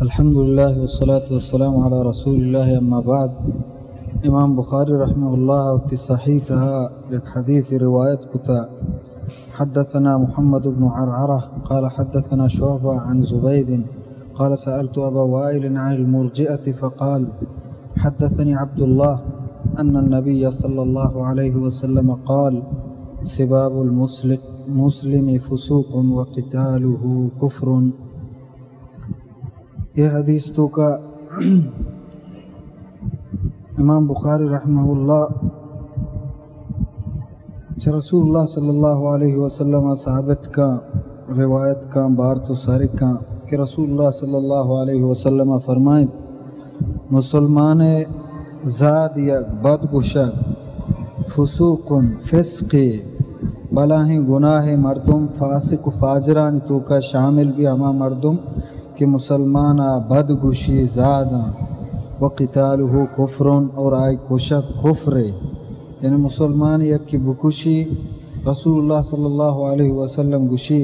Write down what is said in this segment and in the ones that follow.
الحمدللہ والصلاة والسلام علی رسول اللہ اما بعد. امام بخاری رحمہ اللہ تی صحیح تہا ایک حدیث روایت کتا حدثنا محمد بن عرعرہ قال حدثنا شعبہ عن زبید قال سألت ابا وائل عن المرجئة فقال حدثني عبد الله أن النبي صلى الله عليه وسلم قال سباب المسلم فسوق وقتاله كفر. یہ حدیث تو کا امام بخاری رحمہ اللہ رسول اللہ صلی اللہ علیہ وسلم صحابت کا روایت کا بار تو سارے کا کہ رسول اللہ صلی اللہ علیہ وسلم فرمائیں مسلمان زاد یا بدگشک فسوق فسق بلاہیں گناہ مردم فاسق و فاجران تو کا شامل بھی ہما مردم کہ مسلمانہ بدگشی زادہ وقتالہ کفرن اور آئی کشک کفر یعنی مسلمان یک کی بکشی رسول اللہ صلی اللہ علیہ وسلم گشی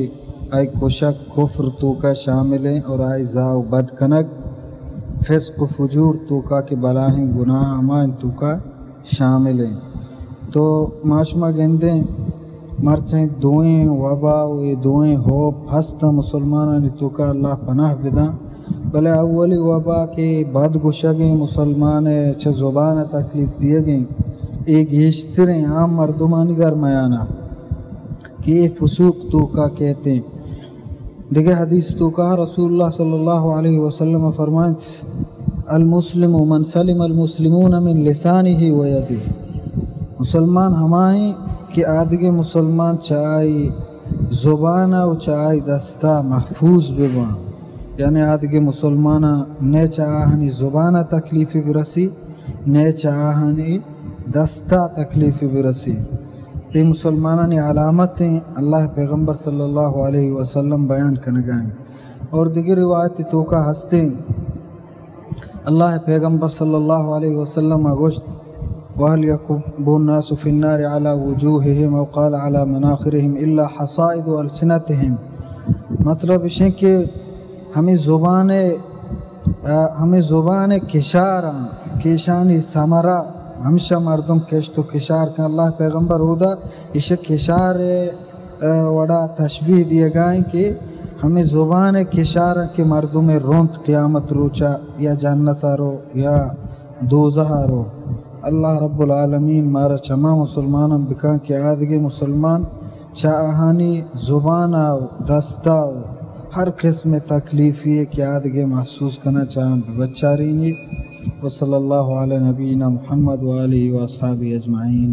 آئی کشک کفر تو کا شامل ہیں اور آئی زاو بد کنک فسق و فجور تو کا کہ بلاہیں گناہ امان تو کا شامل ہیں. تو معاشمہ گندیں مرچیں دوئیں وبا و دوئیں ہوپ ہستا مسلمانانی تو کا اللہ پناہ بدا بلے اولی وبا کے بعد گشگیں مسلمان چھ زبان تکلیف دیے گئیں ایک ہشتریں عام مردمانی درمیانہ کہ یہ فسوق تو کا کہتے ہیں. دیکھے حدیث تو کہا رسول اللہ صلی اللہ علیہ وسلم فرمائیں المسلم من سلم المسلمون من لسانہ و یدہ. مسلمان ہمائیں کہ آدھگے مسلمان چاہی زبانہ و چاہی دستہ محفوظ ببان یعنی آدھگے مسلمانہ نے چاہانی زبانہ تکلیف برسی نے چاہانی دستہ تکلیف برسی. یہ مسلمانہ نے علامتیں اللہ پیغمبر صلی اللہ علیہ وسلم بیان کنگائیں اور دیگر روایت تو کا ہستے اللہ پیغمبر صلی اللہ علیہ وسلم گوشت وَهَلْ يَكُبُّ النَّاسُ فِي النَّارِ عَلَى وُجُوهِهِمْ أَوْ قَالَ عَلَى مَنَاخِرِهِمْ إِلَّا حَصَائِدُ أَلْسِنَتِهِمْ. مطلب اس ہے کہ ہمیں زبان کشار کشانی سمرا ہمیشہ مردم کشت و کشار کا اللہ پیغمبر ہودا اسے کشار وڑا تشبیح دیے گائیں کہ ہمیں زبان کشار کے مردم رونت قیامت روچا یا جنت رو یا دوزہ رو. اللہ رب العالمین مارا چما مسلمانوں بکان کے آدھگے مسلمان چاہانی زبان آو دستا آو ہر قسم تکلیفی ہے کہ آدھگے محسوس کرنا چاہیں بچارینی. وصلی اللہ علی نبینا محمد و آلہ و اصحابہ اجمعین.